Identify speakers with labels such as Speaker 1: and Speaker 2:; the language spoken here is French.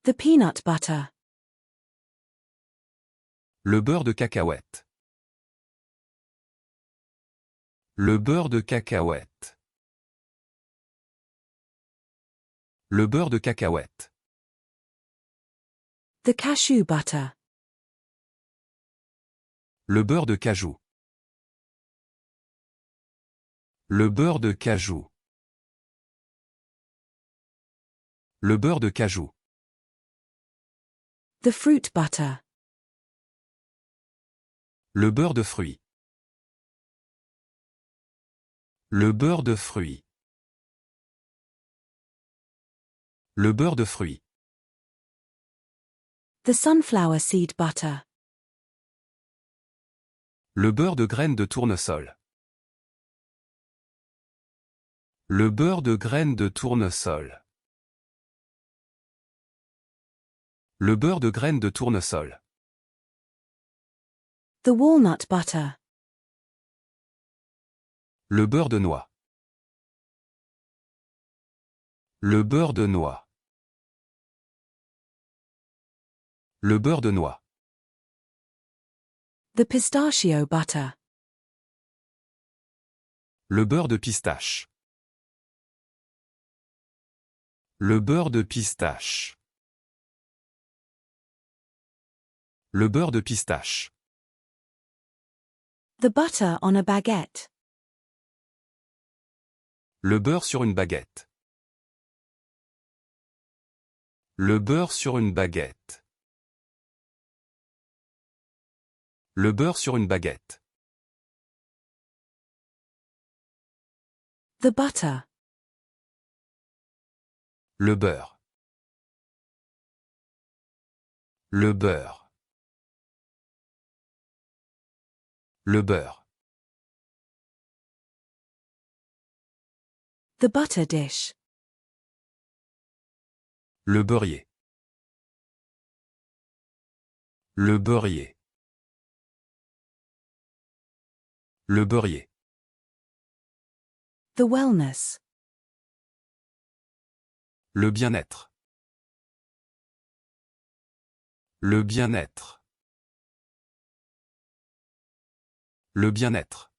Speaker 1: The peanut butter.
Speaker 2: Le beurre de cacahuète. Le beurre de cacahuète. Le beurre de cacahuète.
Speaker 1: The cashew butter.
Speaker 2: Le beurre de cajou. Le beurre de cajou. Le beurre de cajou.
Speaker 1: The fruit butter.
Speaker 2: Le beurre de fruits. Le beurre de fruits. Le beurre de fruits.
Speaker 1: The sunflower seed butter.
Speaker 2: Le beurre de graines de tournesol. Le beurre de graines de tournesol. Le beurre de graines de tournesol.
Speaker 1: The walnut butter.
Speaker 2: Le beurre de noix. Le beurre de noix. Le beurre de noix.
Speaker 1: The pistachio butter.
Speaker 2: Le beurre de pistache. Le beurre de pistache. Le beurre de pistache.
Speaker 1: The butter on a baguette.
Speaker 2: Le beurre sur une baguette. Le beurre sur une baguette. Le beurre sur une baguette.
Speaker 1: The butter.
Speaker 2: Le beurre. Le beurre. Le beurre.
Speaker 1: The butter dish.
Speaker 2: Le beurrier. Le beurrier. Le beurrier.
Speaker 1: The wellness.
Speaker 2: Le bien-être. Le bien-être. Le bien-être.